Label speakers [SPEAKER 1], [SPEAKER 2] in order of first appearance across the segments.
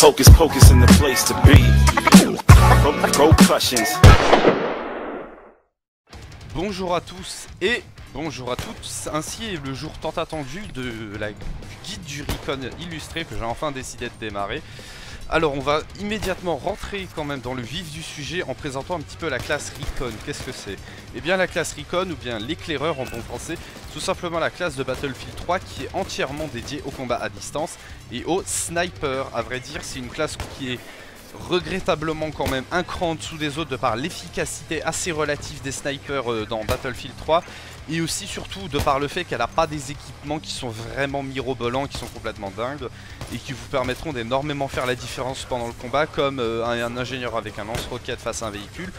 [SPEAKER 1] Hocus pocus in the place to be. Repercussions.
[SPEAKER 2] Bonjour à tous et bonjour à toutes, ainsi est le jour tant attendu du guide du Recon illustré que j'ai enfin décidé de démarrer. Alors on va immédiatement rentrer quand même dans le vif du sujet en présentant un petit peu la classe Recon. Qu'est-ce que c'est? Eh bien la classe Recon, ou bien l'éclaireur en bon français, tout simplement la classe de Battlefield 3 qui est entièrement dédiée au combat à distance et au sniper. À vrai dire, c'est une classe qui est regrettablement quand même un cran en dessous des autres de par l'efficacité assez relative des snipers dans Battlefield 3 et aussi surtout de par le fait qu'elle n'a pas des équipements qui sont vraiment mirobolants, qui sont complètement dingues et qui vous permettront d'énormément faire la différence pendant le combat, comme un ingénieur avec un lance-roquette face à un véhicule,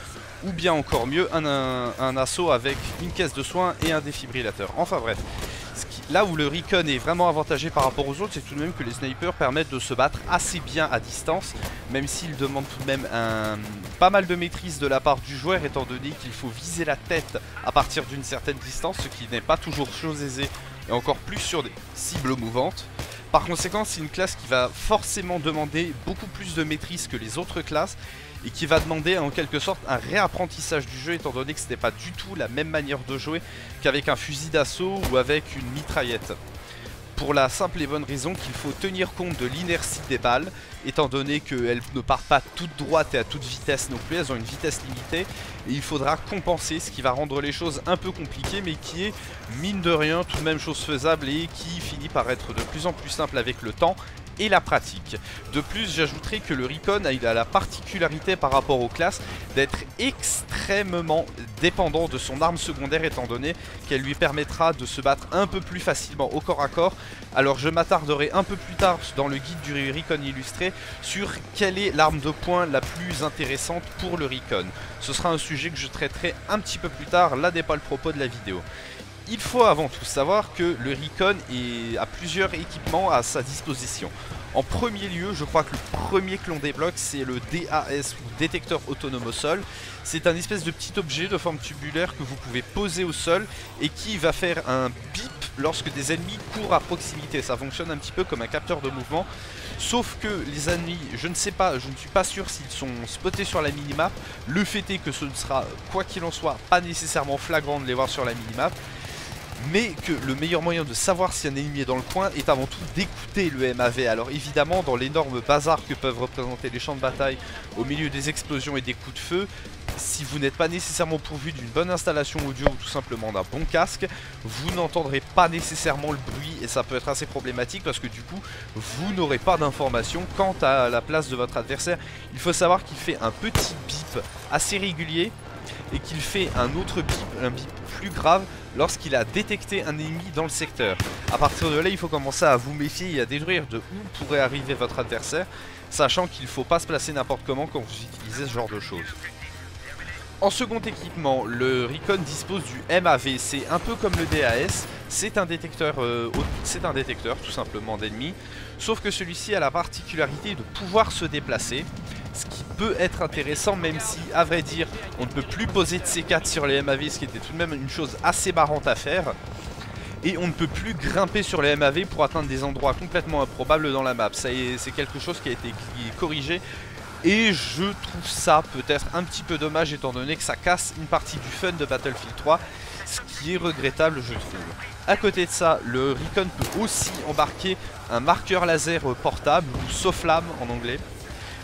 [SPEAKER 2] ou bien encore mieux un assaut avec une caisse de soins et un défibrillateur. Enfin bref, là où le Recon est vraiment avantagé par rapport aux autres, c'est tout de même que les snipers permettent de se battre assez bien à distance, même s'ils demandent tout de même pas mal de maîtrise de la part du joueur, étant donné qu'il faut viser la tête à partir d'une certaine distance, ce qui n'est pas toujours chose aisée, et encore plus sur des cibles mouvantes. Par conséquent, c'est une classe qui va forcément demander beaucoup plus de maîtrise que les autres classes, et qui va demander en quelque sorte un réapprentissage du jeu, étant donné que ce n'est pas du tout la même manière de jouer qu'avec un fusil d'assaut ou avec une mitraillette. Pour la simple et bonne raison qu'il faut tenir compte de l'inertie des balles, étant donné qu'elles ne partent pas toutes droites et à toute vitesse non plus, elles ont une vitesse limitée, et il faudra compenser, ce qui va rendre les choses un peu compliquées, mais qui est, mine de rien, tout de même chose faisable et qui finit par être de plus en plus simple avec le temps et la pratique. De plus, j'ajouterai que le Recon a la particularité par rapport aux classes d'être extrêmement dépendant de son arme secondaire, étant donné qu'elle lui permettra de se battre un peu plus facilement au corps à corps. Alors je m'attarderai un peu plus tard dans le guide du Recon illustré sur quelle est l'arme de poing la plus intéressante pour le Recon. Ce sera un sujet que je traiterai un petit peu plus tard, là n'est pas le propos de la vidéo. Il faut avant tout savoir que le Recon a plusieurs équipements à sa disposition. En premier lieu, je crois que le premier que l'on débloque, c'est le DAS, ou détecteur autonome au sol. C'est un espèce de petit objet de forme tubulaire que vous pouvez poser au sol et qui va faire un bip lorsque des ennemis courent à proximité. Ça fonctionne un petit peu comme un capteur de mouvement. Sauf que les ennemis, je ne suis pas sûr s'ils sont spotés sur la minimap. Le fait est que ce ne sera, quoi qu'il en soit, pas nécessairement flagrant de les voir sur la minimap. Mais que le meilleur moyen de savoir si un ennemi est dans le coin est avant tout d'écouter le MAV. Alors évidemment, dans l'énorme bazar que peuvent représenter les champs de bataille au milieu des explosions et des coups de feu, si vous n'êtes pas nécessairement pourvu d'une bonne installation audio ou tout simplement d'un bon casque, vous n'entendrez pas nécessairement le bruit et ça peut être assez problématique parce que du coup, vous n'aurez pas d'informations quant à la place de votre adversaire. Il faut savoir qu'il fait un petit bip assez régulier et qu'il fait un autre bip, un bip plus grave lorsqu'il a détecté un ennemi dans le secteur. A partir de là, il faut commencer à vous méfier et à déduire de où pourrait arriver votre adversaire, sachant qu'il ne faut pas se placer n'importe comment quand vous utilisez ce genre de choses. En second équipement, le Recon dispose du MAV, c'est un peu comme le DAS, c'est un détecteur tout simplement d'ennemis, sauf que celui-ci a la particularité de pouvoir se déplacer, ce qui peut être intéressant, même si, à vrai dire, on ne peut plus poser de C4 sur les MAV, ce qui était tout de même une chose assez marrante à faire. Et on ne peut plus grimper sur les MAV pour atteindre des endroits complètement improbables dans la map. C'est quelque chose qui a été corrigé. Et je trouve ça peut-être un petit peu dommage, étant donné que ça casse une partie du fun de Battlefield 3, ce qui est regrettable, je trouve. À côté de ça, le Recon peut aussi embarquer un marqueur laser portable, ou SOFLAM en anglais.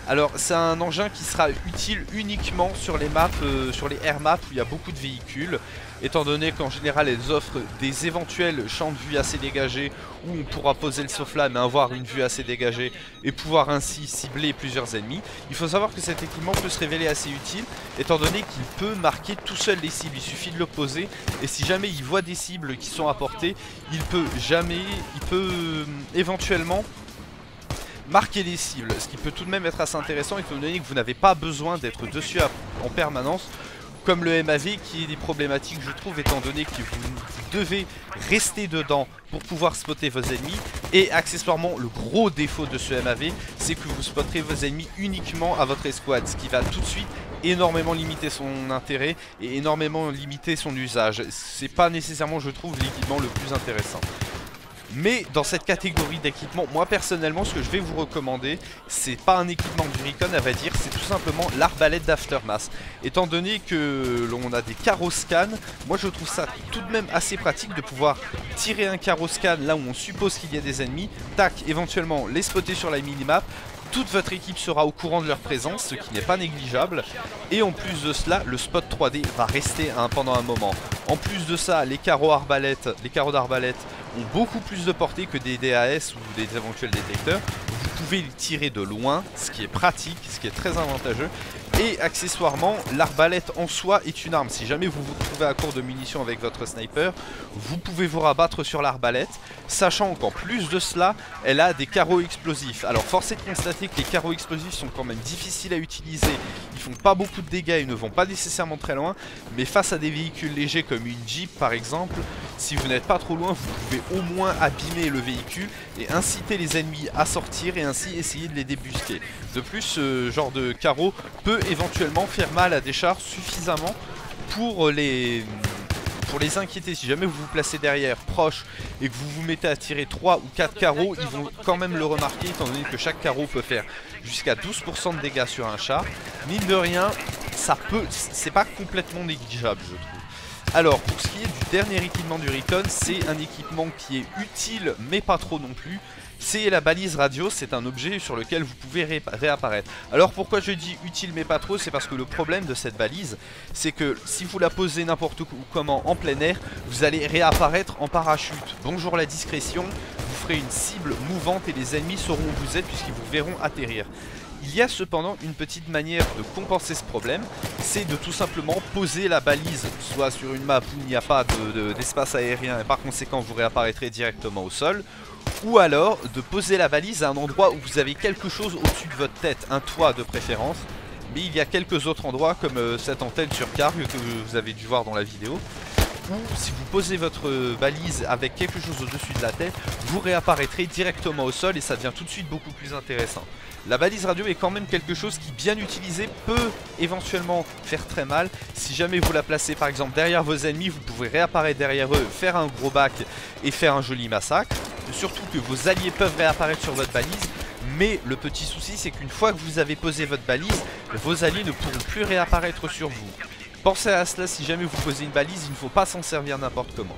[SPEAKER 2] Alors c'est un engin qui sera utile uniquement sur les maps, sur les air maps où il y a beaucoup de véhicules, étant donné qu'en général elles offrent des éventuels champs de vue assez dégagés où on pourra poser le SOFLAM et avoir une vue assez dégagée et pouvoir ainsi cibler plusieurs ennemis. Il faut savoir que cet équipement peut se révéler assez utile, étant donné qu'il peut marquer tout seul les cibles, il suffit de le poser et si jamais il voit des cibles qui sont à portée, il peut éventuellement marquer les cibles, ce qui peut tout de même être assez intéressant étant donné que vous n'avez pas besoin d'être dessus en permanence, comme le MAV qui est des problématiques je trouve, étant donné que vous devez rester dedans pour pouvoir spotter vos ennemis, et accessoirement le gros défaut de ce MAV c'est que vous spotterez vos ennemis uniquement à votre escouade, ce qui va tout de suite énormément limiter son intérêt et énormément limiter son usage. C'est pas nécessairement je trouve l'équipement le plus intéressant. Mais dans cette catégorie d'équipement, moi personnellement ce que je vais vous recommander, c'est pas un équipement du Recon à va dire, c'est tout simplement l'arbalète d'Aftermath. Étant donné que l'on a des carroscan, moi je trouve ça tout de même assez pratique de pouvoir tirer un carroscan là où on suppose qu'il y a des ennemis, tac, éventuellement les spotter sur la minimap. Toute votre équipe sera au courant de leur présence, ce qui n'est pas négligeable. Et en plus de cela, le spot 3D va rester pendant un moment. En plus de ça, les carreaux d'arbalète ont beaucoup plus de portée que des DAS ou des éventuels détecteurs. Vous pouvez les tirer de loin, ce qui est pratique, ce qui est très avantageux. Et accessoirement, l'arbalète en soi est une arme. Si jamais vous vous retrouvez à court de munitions avec votre sniper, vous pouvez vous rabattre sur l'arbalète, sachant qu'en plus de cela, elle a des carreaux explosifs. Alors force est de constater que les carreaux explosifs sont quand même difficiles à utiliser. Ils font pas beaucoup de dégâts, ils ne vont pas nécessairement très loin. Mais face à des véhicules légers comme une Jeep par exemple, si vous n'êtes pas trop loin, vous pouvez au moins abîmer le véhicule et inciter les ennemis à sortir et ainsi essayer de les débusquer. De plus, ce genre de carreau peut éventuellement faire mal à des chars suffisamment pour les inquiéter. Si jamais vous vous placez derrière, proche, et que vous vous mettez à tirer 3 ou 4 carreaux, ils vont quand même le remarquer, étant donné que chaque carreau peut faire jusqu'à 12% de dégâts sur un char. Mine de rien, c'est pas complètement négligeable, je trouve. Alors, pour ce qui est du dernier équipement du Recon, c'est un équipement qui est utile, mais pas trop non plus. C'est la balise radio, c'est un objet sur lequel vous pouvez réapparaître. Alors pourquoi je dis utile mais pas trop, c'est parce que le problème de cette balise, c'est que si vous la posez n'importe où comment en plein air, vous allez réapparaître en parachute. Bonjour la discrétion, vous ferez une cible mouvante et les ennemis sauront où vous êtes puisqu'ils vous verront atterrir. Il y a cependant une petite manière de compenser ce problème, c'est de tout simplement poser la balise soit sur une map où il n'y a pas d'espace aérien et par conséquent vous réapparaîtrez directement au sol, ou alors de poser la balise à un endroit où vous avez quelque chose au-dessus de votre tête, un toit de préférence. Mais il y a quelques autres endroits comme cette antenne sur Cargue que vous avez dû voir dans la vidéo, où si vous posez votre balise avec quelque chose au-dessus de la tête, vous réapparaîtrez directement au sol et ça devient tout de suite beaucoup plus intéressant. La balise radio est quand même quelque chose qui, bien utilisé, peut éventuellement faire très mal. Si jamais vous la placez par exemple derrière vos ennemis, vous pouvez réapparaître derrière eux, faire un gros bac et faire un joli massacre. Surtout que vos alliés peuvent réapparaître sur votre balise. Mais le petit souci, c'est qu'une fois que vous avez posé votre balise, vos alliés ne pourront plus réapparaître sur vous. Pensez à cela, si jamais vous posez une balise, il ne faut pas s'en servir n'importe comment.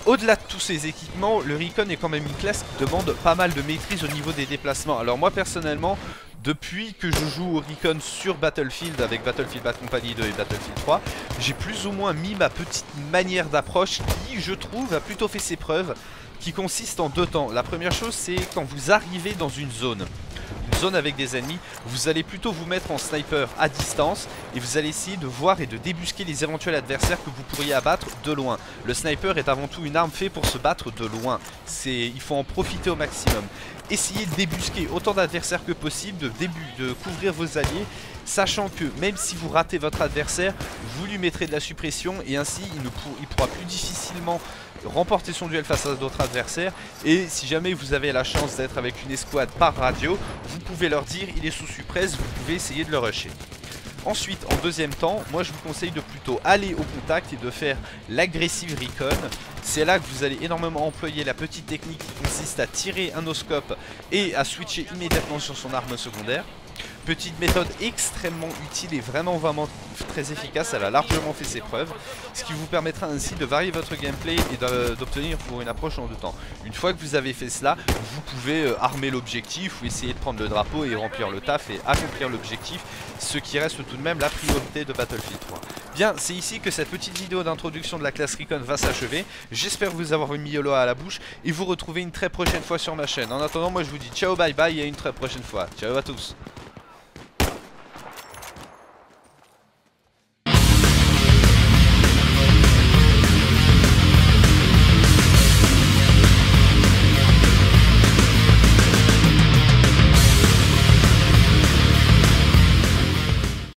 [SPEAKER 2] Au-delà de tous ces équipements, le Recon est quand même une classe qui demande pas mal de maîtrise au niveau des déplacements. Alors moi personnellement, depuis que je joue au Recon sur Battlefield avec Battlefield Bad Company 2 et Battlefield 3, j'ai plus ou moins mis ma petite manière d'approche qui, je trouve, a plutôt fait ses preuves, qui consiste en deux temps. La première chose, c'est quand vous arrivez dans une zone avec des ennemis, vous allez plutôt vous mettre en sniper à distance et vous allez essayer de voir et de débusquer les éventuels adversaires que vous pourriez abattre de loin. Le sniper est avant tout une arme faite pour se battre de loin. Il faut en profiter au maximum. Essayez de débusquer autant d'adversaires que possible, de couvrir vos alliés, sachant que même si vous ratez votre adversaire, vous lui mettrez de la suppression et ainsi il pourra plus difficilement remporter son duel face à d'autres adversaires. Et si jamais vous avez la chance d'être avec une escouade par radio, vous pouvez leur dire il est sous suppresse, vous pouvez essayer de le rusher. Ensuite, en deuxième temps, moi je vous conseille de plutôt aller au contact et de faire l'agressive recon. C'est là que vous allez énormément employer la petite technique qui consiste à tirer un no-scope et à switcher immédiatement sur son arme secondaire. Petite méthode extrêmement utile et vraiment très efficace, elle a largement fait ses preuves, ce qui vous permettra ainsi de varier votre gameplay et d'obtenir pour une approche en deux temps. Une fois que vous avez fait cela, vous pouvez armer l'objectif ou essayer de prendre le drapeau et remplir le taf et accomplir l'objectif, ce qui reste tout de même la priorité de Battlefield 3. Bien, c'est ici que cette petite vidéo d'introduction de la classe Recon va s'achever. J'espère vous avoir mis Yolo à la bouche et vous retrouver une très prochaine fois sur ma chaîne. En attendant, moi je vous dis ciao bye bye et à une très prochaine fois. Ciao à tous.